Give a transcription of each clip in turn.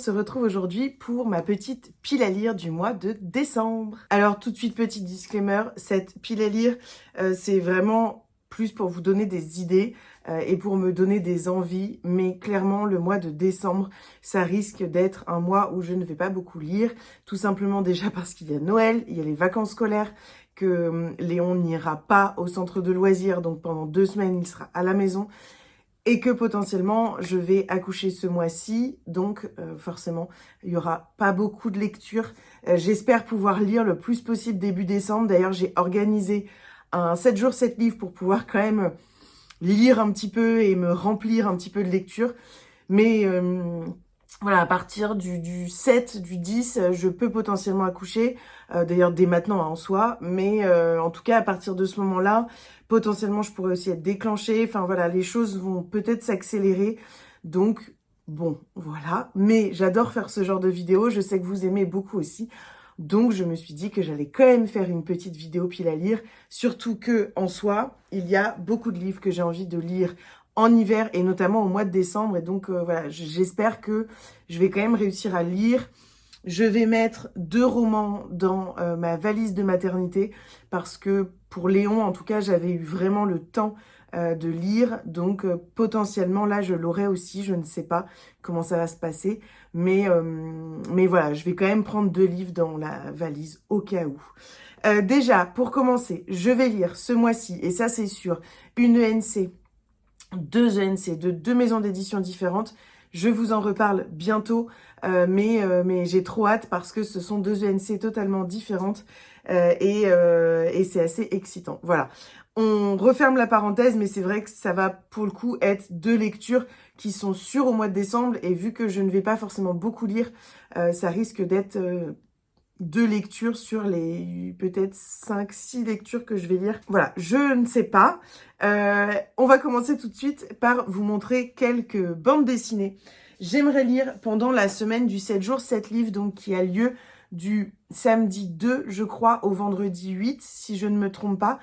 se retrouve aujourd'hui pour ma petite pile à lire du mois de décembre. Alors tout de suite, petit disclaimer, cette pile à lire, c'est vraiment plus pour vous donner des idées et pour me donner des envies, mais clairement le mois de décembre, ça risque d'être un mois où je ne vais pas beaucoup lire, tout simplement déjà parce qu'il y a Noël, il y a les vacances scolaires, que Léon n'ira pas au centre de loisirs, donc pendant 2 semaines il sera à la maison, et que potentiellement je vais accoucher ce mois-ci, donc forcément il y aura pas beaucoup de lecture. J'espère pouvoir lire le plus possible début décembre. D'ailleurs j'ai organisé un 7 jours 7 livres pour pouvoir quand même lire un petit peu et me remplir un petit peu de lecture. Mais voilà, à partir du 7, du 10, je peux potentiellement accoucher. D'ailleurs, dès maintenant en soi. Mais en tout cas, à partir de ce moment-là, potentiellement, je pourrais aussi être déclenchée. Enfin voilà, les choses vont peut-être s'accélérer. Donc, bon, voilà. Mais j'adore faire ce genre de vidéo. Je sais que vous aimez beaucoup aussi. Donc, je me suis dit que j'allais quand même faire une petite vidéo pile à lire. Surtout que, en soi, il y a beaucoup de livres que j'ai envie de lire en hiver et notamment au mois de décembre. Et donc, voilà, j'espère que je vais quand même réussir à lire. Je vais mettre 2 romans dans ma valise de maternité parce que pour Léon, en tout cas, j'avais eu vraiment le temps de lire. Donc, potentiellement, là, je l'aurai aussi. Je ne sais pas comment ça va se passer. Mais voilà, je vais quand même prendre 2 livres dans la valise au cas où. Déjà, pour commencer, je vais lire ce mois-ci, et ça c'est sûr, une ENC, 2 ENC de 2 maisons d'édition différentes. Je vous en reparle bientôt, mais j'ai trop hâte parce que ce sont 2 ENC totalement différentes et c'est assez excitant. Voilà, on referme la parenthèse, mais c'est vrai que ça va pour le coup être 2 lectures qui sont sûres au mois de décembre. Et vu que je ne vais pas forcément beaucoup lire, ça risque d'être 2 lectures sur les peut-être 5-6 lectures que je vais lire. Voilà, je ne sais pas. On va commencer tout de suite par vous montrer quelques bandes dessinées. J'aimerais lire pendant la semaine du 7 jours 7 livres, donc qui a lieu du samedi 2, je crois, au vendredi 8, si je ne me trompe pas.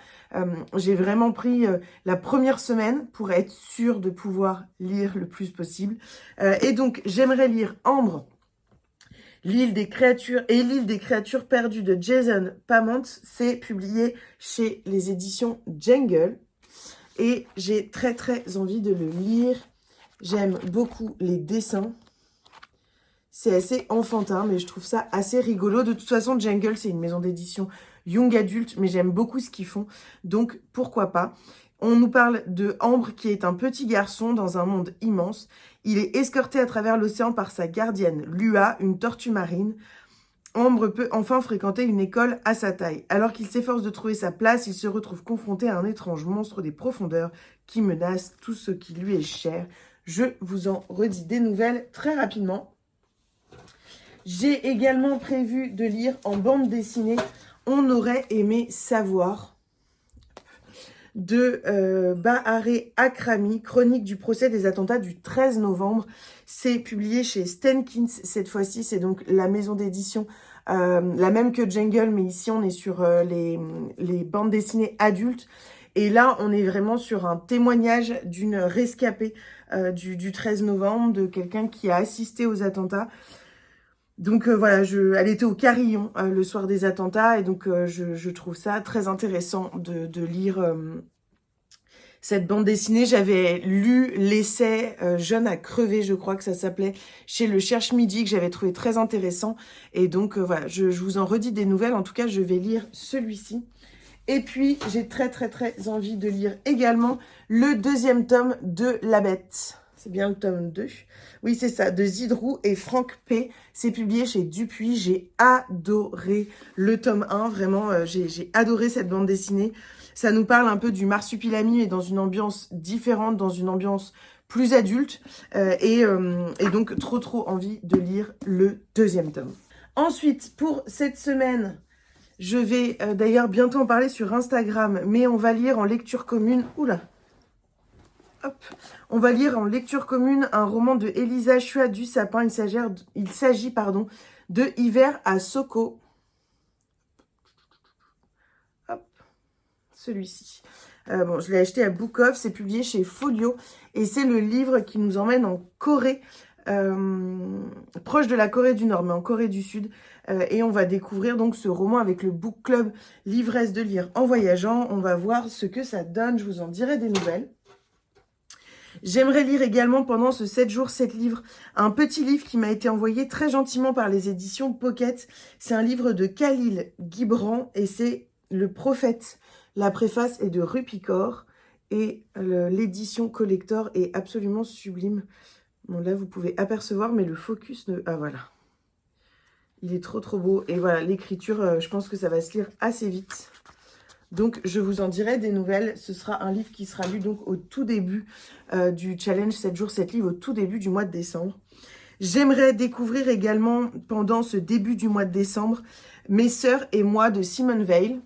J'ai vraiment pris la première semaine pour être sûre de pouvoir lire le plus possible. Et donc, j'aimerais lire Ambre, L'île des créatures et l'île des créatures perdues de Jason Pamont. C'est publié chez les éditions Jungle. Et j'ai très très envie de le lire. J'aime beaucoup les dessins. C'est assez enfantin, mais je trouve ça assez rigolo. De toute façon, Jungle, c'est une maison d'édition young adulte, mais j'aime beaucoup ce qu'ils font. Donc, pourquoi pas. On nous parle de Ambre, qui est un petit garçon dans un monde immense. Il est escorté à travers l'océan par sa gardienne, Lua, une tortue marine. Ambre peut enfin fréquenter une école à sa taille. Alors qu'il s'efforce de trouver sa place, il se retrouve confronté à un étrange monstre des profondeurs qui menace tout ce qui lui est cher. Je vous en redis des nouvelles très rapidement. J'ai également prévu de lire en bande dessinée « On aurait aimé savoir » de Bahareh Akrami, chronique du procès des attentats du 13 novembre. C'est publié chez Stenkins cette fois-ci. C'est donc la maison d'édition, la même que Jungle, mais ici on est sur les bandes dessinées adultes. Et là, on est vraiment sur un témoignage d'une rescapée du 13 novembre, de quelqu'un qui a assisté aux attentats. Donc voilà, elle était au Carillon le soir des attentats, et donc je trouve ça très intéressant de lire cette bande dessinée. J'avais lu l'essai Jeune à crever, je crois que ça s'appelait, chez le Cherche Midi, que j'avais trouvé très intéressant. Et donc voilà, je vous en redis des nouvelles. En tout cas, je vais lire celui-ci. Et puis, j'ai très très très envie de lire également le 2e tome de La Bête. C'est bien le tome 2. Oui, c'est ça, de Zidrou et Franck P. C'est publié chez Dupuis. J'ai adoré le tome 1. Vraiment, j'ai adoré cette bande dessinée. Ça nous parle un peu du marsupilami, mais dans une ambiance différente, dans une ambiance plus adulte. Et donc, trop envie de lire le 2e tome. Ensuite, pour cette semaine, je vais d'ailleurs bientôt en parler sur Instagram, mais on va lire en lecture commune. Oula! Hop. On va lire en lecture commune un roman de Elisa Chua du Sapin. Il s'agit de Hiver à Soko. Hop. Celui-ci. Bon, je l'ai acheté à Book Off. C'est publié chez Folio. Et c'est le livre qui nous emmène en Corée proche de la Corée du Nord, mais en Corée du Sud. Et on va découvrir donc ce roman avec le book club L'ivresse de lire en voyageant. On va voir ce que ça donne, je vous en dirai des nouvelles. J'aimerais lire également pendant ce 7 jours, 7 livres, un petit livre qui m'a été envoyé très gentiment par les éditions Pocket. C'est un livre de Khalil Gibran et c'est Le Prophète. La préface est de Rupicor et l'édition collector est absolument sublime. Bon, là, vous pouvez apercevoir, mais le focus ne... Ah, voilà. Il est trop, trop beau. Et voilà, l'écriture, je pense que ça va se lire assez vite. Donc, je vous en dirai des nouvelles. Ce sera un livre qui sera lu donc au tout début du challenge 7 jours, 7 livres, au tout début du mois de décembre. J'aimerais découvrir également, pendant ce début du mois de décembre, Mes sœurs et moi de Simone Weil.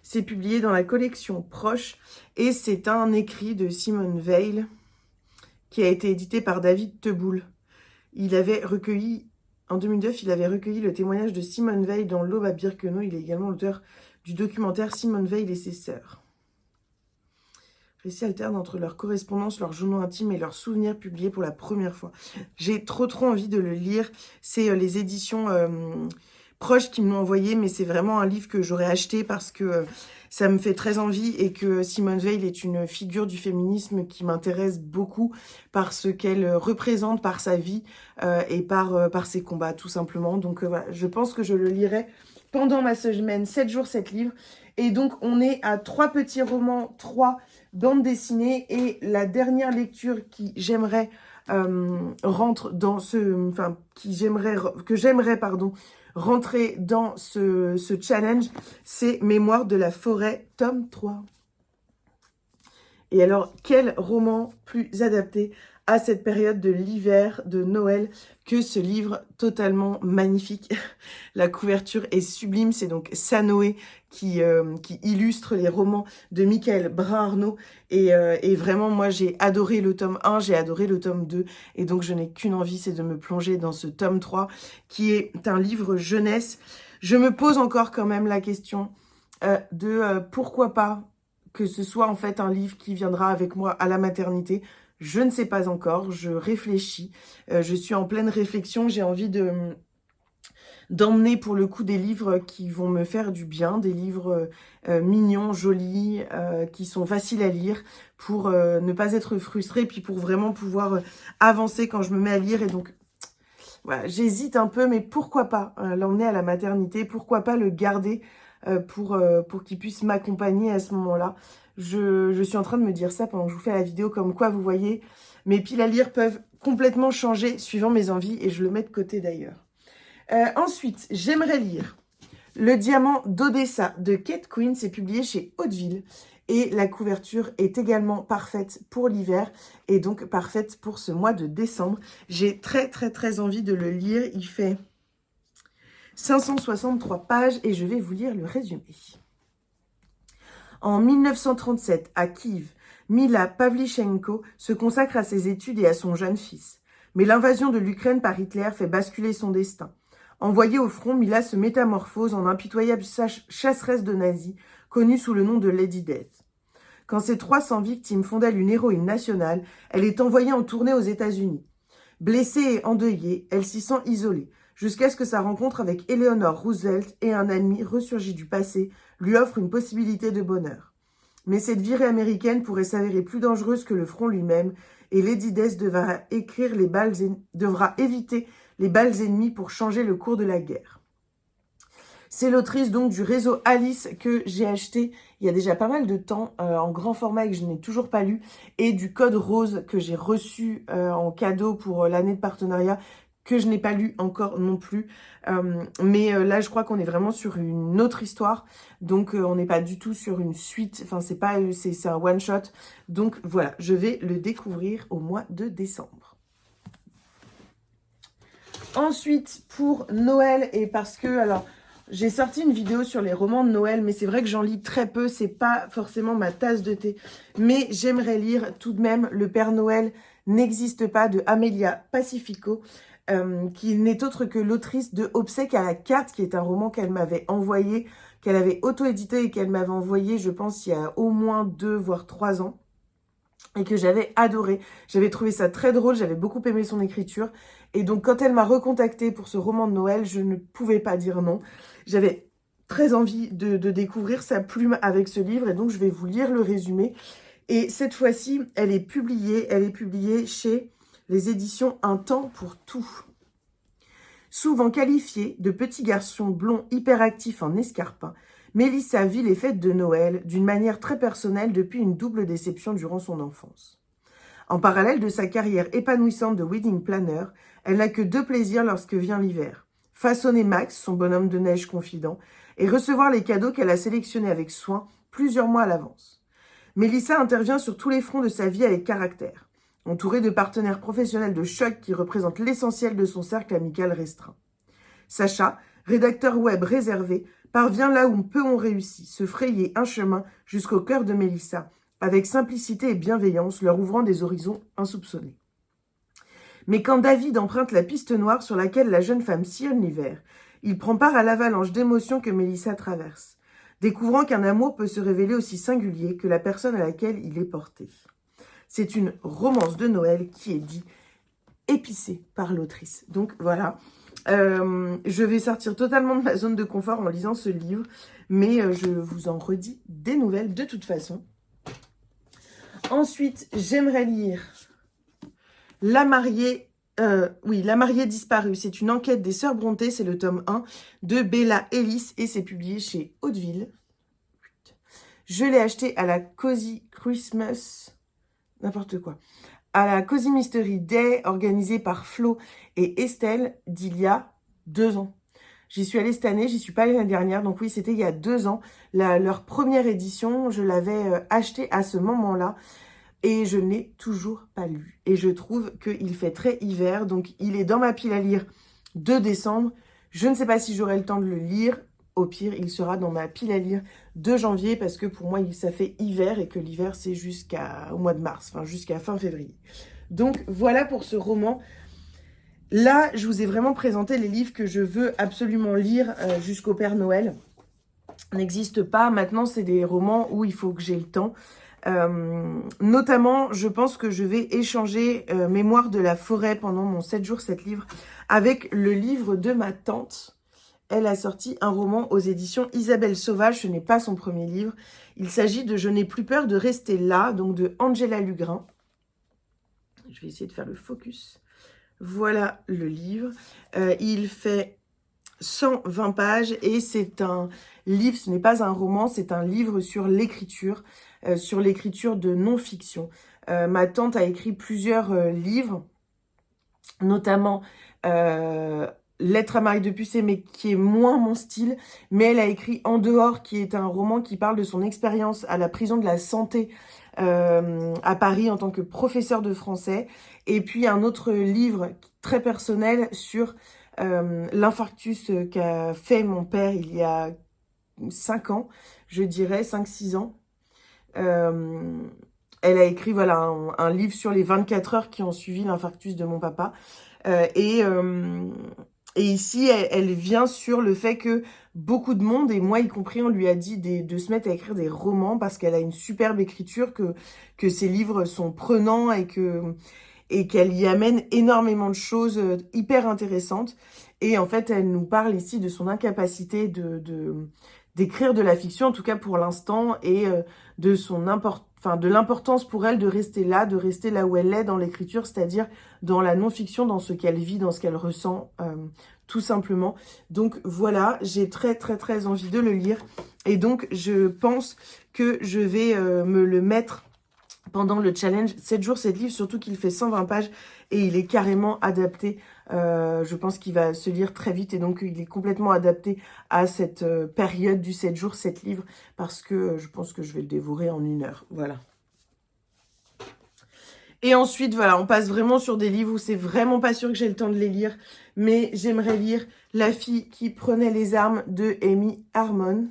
C'est publié dans la collection Proche et c'est un écrit de Simone Weil qui a été édité par David Teboul. Il avait recueilli, en 2009, il avait recueilli le témoignage de Simone Weil dans l'Aube à Birkenau. Il est également l'auteur du documentaire Simone Weil et ses sœurs. Récits alternent entre leur correspondance, leurs journaux intimes et leurs souvenirs publiés pour la première fois. J'ai trop envie de le lire. C'est les éditions Proches qui me l'ont envoyé, mais c'est vraiment un livre que j'aurais acheté parce que ça me fait très envie et que Simone Weil est une figure du féminisme qui m'intéresse beaucoup par ce qu'elle représente, par sa vie et par ses combats, tout simplement. Donc voilà, je pense que je le lirai pendant ma semaine 7 jours, 7 livres. Et donc, on est à 3 petits romans, 3 bandes dessinées. Et la dernière lecture qui j'aimerais rentre dans ce... Enfin, que j'aimerais, rentrer dans ce challenge, c'est Mémoire de la forêt, tome 3. Et alors, quel roman plus adapté à cette période de l'hiver, de Noël, que ce livre totalement magnifique. La couverture est sublime, c'est donc Sanoé qui illustre les romans de Michael Brun-Arnaud. Et vraiment, moi, j'ai adoré le tome 1, j'ai adoré le tome 2. Et donc, je n'ai qu'une envie, c'est de me plonger dans ce tome 3, qui est un livre jeunesse. Je me pose encore quand même la question de pourquoi pas que ce soit en fait un livre qui viendra avec moi à la maternité. Je ne sais pas encore, je réfléchis, je suis en pleine réflexion, j'ai envie d'emmener pour le coup des livres qui vont me faire du bien, des livres mignons, jolis, qui sont faciles à lire pour ne pas être frustrée, puis pour vraiment pouvoir avancer quand je me mets à lire. Et donc, voilà, j'hésite un peu, mais pourquoi pas l'emmener à la maternité, pourquoi pas le garder pour qu'il puisse m'accompagner à ce moment-là. Je suis en train de me dire ça pendant que je vous fais la vidéo, comme quoi, vous voyez, mes piles à lire peuvent complètement changer suivant mes envies, et je le mets de côté d'ailleurs. Ensuite, j'aimerais lire Le Diamant d'Odessa de Kate Quinn, c'est publié chez Hauteville, et la couverture est également parfaite pour l'hiver, et donc parfaite pour ce mois de décembre. J'ai très envie de le lire, il fait 563 pages, et je vais vous lire le résumé. En 1937, à Kiev, Mila Pavlichenko se consacre à ses études et à son jeune fils. Mais l'invasion de l'Ukraine par Hitler fait basculer son destin. Envoyée au front, Mila se métamorphose en impitoyable chasseresse de nazis, connue sous le nom de Lady Death. Quand ses 300 victimes font d'elle une héroïne nationale, elle est envoyée en tournée aux États-Unis. Blessée et endeuillée, elle s'y sent isolée, jusqu'à ce que sa rencontre avec Eleanor Roosevelt et un ami ressurgi du passé lui offre une possibilité de bonheur. Mais cette virée américaine pourrait s'avérer plus dangereuse que le front lui-même, et Lady Death devra éviter les balles ennemies pour changer le cours de la guerre. C'est l'autrice donc du réseau Alice que j'ai acheté il y a déjà pas mal de temps en grand format et que je n'ai toujours pas lu, et du Code Rose que j'ai reçu en cadeau pour l'année de partenariat, que je n'ai pas lu encore non plus. Mais là, je crois qu'on est vraiment sur une autre histoire. Donc, on n'est pas du tout sur une suite. Enfin, c'est un one-shot. Donc, voilà, je vais le découvrir au mois de décembre. Ensuite, pour Noël, et parce que, alors, j'ai sorti une vidéo sur les romans de Noël, mais c'est vrai que j'en lis très peu. C'est pas forcément ma tasse de thé. Mais j'aimerais lire tout de même Le Père Noël n'existe pas de Amelia Pacifico. Qui n'est autre que l'autrice de Obsèques à la carte, qui est un roman qu'elle m'avait envoyé, qu'elle avait auto-édité et qu'elle m'avait envoyé, je pense, il y a au moins 2 voire 3 ans. et que j'avais adoré. J'avais trouvé ça très drôle, j'avais beaucoup aimé son écriture. Et donc, quand elle m'a recontactée pour ce roman de Noël, je ne pouvais pas dire non. J'avais très envie de découvrir sa plume avec ce livre, et donc je vais vous lire le résumé. Et cette fois-ci, elle est publiée chez les éditions Un temps pour tout. Souvent qualifiée de petit garçon blond hyperactif en escarpin, Mélissa vit les fêtes de Noël d'une manière très personnelle depuis une double déception durant son enfance. En parallèle de sa carrière épanouissante de wedding planner, elle n'a que 2 plaisirs lorsque vient l'hiver. Façonner Max, son bonhomme de neige confident, et recevoir les cadeaux qu'elle a sélectionnés avec soin plusieurs mois à l'avance. Mélissa intervient sur tous les fronts de sa vie avec caractère, entourée de partenaires professionnels de choc qui représentent l'essentiel de son cercle amical restreint. Sacha, rédacteur web réservé, parvient là où peu ont réussi, se frayer un chemin jusqu'au cœur de Mélissa, avec simplicité et bienveillance, leur ouvrant des horizons insoupçonnés. Mais quand David emprunte la piste noire sur laquelle la jeune femme sillonne l'hiver, il prend part à l'avalanche d'émotions que Mélissa traverse, découvrant qu'un amour peut se révéler aussi singulier que la personne à laquelle il est porté. C'est une romance de Noël qui est dit épicée par l'autrice. Donc voilà, je vais sortir totalement de ma zone de confort en lisant ce livre, mais je vous en redis des nouvelles de toute façon. Ensuite, j'aimerais lire La mariée disparue. C'est une enquête des Sœurs Brontë, c'est le tome 1 de Bella Ellis et c'est publié chez Hauteville. Je l'ai acheté à la Cozy Christmas, n'importe quoi, à la Cozy Mystery Day organisée par Flo et Estelle d'il y a 2 ans. J'y suis allée cette année, j'y suis pas allée l'année dernière, donc oui, c'était il y a 2 ans. Leur première édition, je l'avais achetée à ce moment-là. Et je ne l'ai toujours pas lu. Et je trouve qu'il fait très hiver. Donc, il est dans ma pile à lire de décembre. Je ne sais pas si j'aurai le temps de le lire. Au pire, il sera dans ma pile à lire de janvier. Parce que pour moi, ça fait hiver. Et que l'hiver, c'est jusqu'au mois de mars. Enfin, jusqu'à fin février. Donc, voilà pour ce roman. Là, je vous ai vraiment présenté les livres que je veux absolument lire jusqu'au Père Noël. N'existe pas. Maintenant, c'est des romans où il faut que j'ai le temps. Notamment, je pense que je vais échanger Mémoire de la forêt pendant mon 7 jours 7 livres avec le livre de ma tante. Elle a sorti un roman aux éditions Isabelle Sauvage, ce n'est pas son premier livre. Il s'agit de Je n'ai plus peur de rester là, donc de Angela Lugrin. Je vais essayer de faire le focus. Voilà le livre. Il fait 120 pages et c'est un livre, ce n'est pas un roman, c'est un livre sur l'écriture de non-fiction. Ma tante a écrit plusieurs livres, notamment Lettre à Marie de Pucé, mais qui est moins mon style, mais elle a écrit En dehors, qui est un roman qui parle de son expérience à la prison de la Santé à Paris en tant que professeur de français, et puis un autre livre très personnel sur l'infarctus qu'a fait mon père il y a 5 ans, je dirais 5-6 ans. Elle a écrit voilà un livre sur les 24 heures qui ont suivi l'infarctus de mon papa. Et ici, elle vient sur le fait que beaucoup de monde, et moi y compris, on lui a dit de se mettre à écrire des romans parce qu'elle a une superbe écriture, que ses livres sont prenants et qu'elle y amène énormément de choses hyper intéressantes. Et en fait, elle nous parle ici de son incapacité d'écrire de la fiction, en tout cas pour l'instant, et de l'importance pour elle de rester là où elle est dans l'écriture, c'est-à-dire dans la non-fiction, dans ce qu'elle vit, dans ce qu'elle ressent, tout simplement. Donc voilà, j'ai très très très envie de le lire, et donc je pense que je vais me le mettre pendant le challenge 7 jours 7 livres, surtout qu'il fait 120 pages et il est carrément adapté. Je pense qu'il va se lire très vite et donc il est complètement adapté à cette période du 7 jours 7 livres parce que je pense que je vais le dévorer en 1 heure. Voilà. Et ensuite, voilà, on passe vraiment sur des livres où c'est vraiment pas sûr que j'ai le temps de les lire, mais j'aimerais lire La fille qui prenait les armes de Amy Harmon.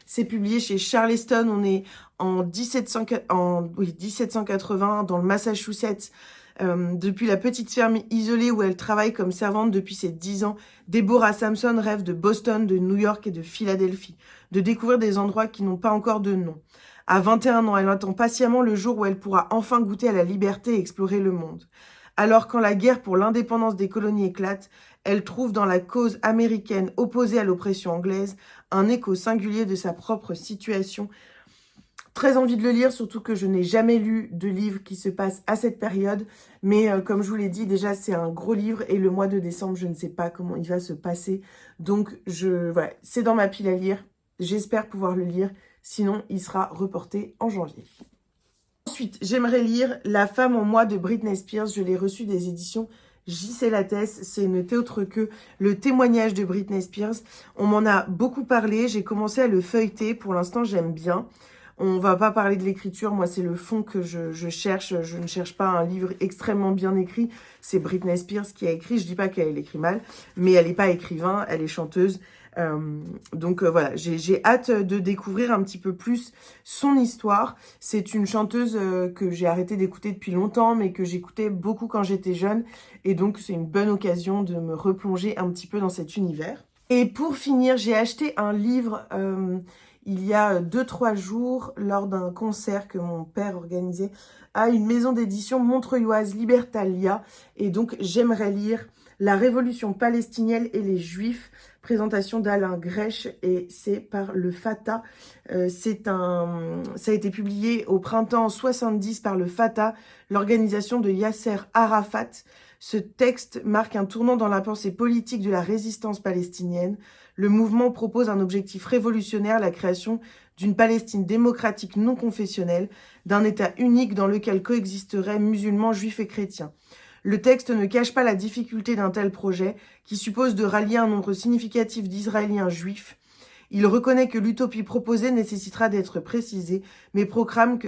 C'est publié chez Charleston, on est en 1780 dans le Massachusetts. Depuis la petite ferme isolée où elle travaille comme servante depuis ses 10 ans, Deborah Sampson rêve de Boston, de New York et de Philadelphie, de découvrir des endroits qui n'ont pas encore de nom. À 21 ans, elle attend patiemment le jour où elle pourra enfin goûter à la liberté et explorer le monde. Alors quand la guerre pour l'indépendance des colonies éclate, elle trouve dans la cause américaine opposée à l'oppression anglaise un écho singulier de sa propre situation. Très envie de le lire, surtout que je n'ai jamais lu de livre qui se passe à cette période. Mais comme je vous l'ai dit, déjà c'est un gros livre et le mois de décembre, je ne sais pas comment il va se passer. Donc voilà, c'est dans ma pile à lire. J'espère pouvoir le lire, sinon il sera reporté en janvier. Ensuite, j'aimerais lire La femme en moi de Britney Spears. Je l'ai reçu des éditions J.C. Lattès. Ce n'était autre que le témoignage de Britney Spears. On m'en a beaucoup parlé. J'ai commencé à le feuilleter. Pour l'instant, j'aime bien. On va pas parler de l'écriture. Moi, c'est le fond que je cherche. Je ne cherche pas un livre extrêmement bien écrit. C'est Britney Spears qui a écrit. Je dis pas qu'elle écrit mal, mais elle n'est pas écrivain. Elle est chanteuse. Donc voilà, j'ai hâte de découvrir un petit peu plus son histoire. C'est une chanteuse que j'ai arrêté d'écouter depuis longtemps, mais que j'écoutais beaucoup quand j'étais jeune. Et donc c'est une bonne occasion de me replonger un petit peu dans cet univers. Et pour finir, j'ai acheté un livre il y a 2-3 jours lors d'un concert que mon père organisait à une maison d'édition montreuilloise, Libertalia. Et donc j'aimerais lire La Révolution palestinienne et les Juifs, présentation d'Alain Grèche, et c'est par le Fatah. Ça a été publié au printemps 70 par le Fatah, l'organisation de Yasser Arafat. Ce texte marque un tournant dans la pensée politique de la résistance palestinienne. Le mouvement propose un objectif révolutionnaire, la création d'une Palestine démocratique non confessionnelle, d'un État unique dans lequel coexisteraient musulmans, juifs et chrétiens. Le texte ne cache pas la difficulté d'un tel projet, qui suppose de rallier un nombre significatif d'Israéliens juifs. Il reconnaît que l'utopie proposée nécessitera d'être précisée, mais proclame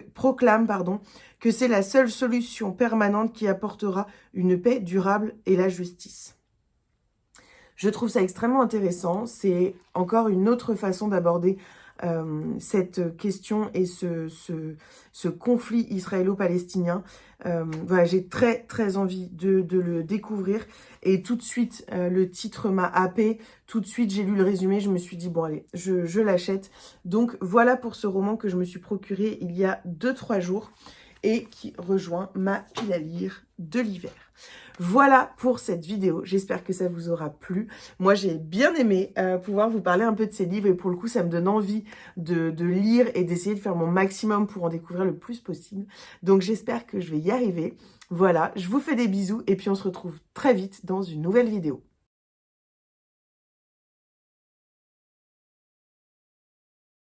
que c'est la seule solution permanente qui apportera une paix durable et la justice. Je trouve ça extrêmement intéressant. C'est encore une autre façon d'aborder cette question et ce conflit israélo-palestinien. Voilà, j'ai très envie de le découvrir. Et tout de suite, le titre m'a happée. Tout de suite, j'ai lu le résumé. Je me suis dit, bon allez, je l'achète. Donc voilà pour ce roman que je me suis procuré il y a 2-3 jours et qui rejoint ma pile à lire de l'hiver. Voilà pour cette vidéo, j'espère que ça vous aura plu. Moi, j'ai bien aimé pouvoir vous parler un peu de ces livres et pour le coup, ça me donne envie de lire et d'essayer de faire mon maximum pour en découvrir le plus possible. Donc, j'espère que je vais y arriver. Voilà, je vous fais des bisous et puis on se retrouve très vite dans une nouvelle vidéo.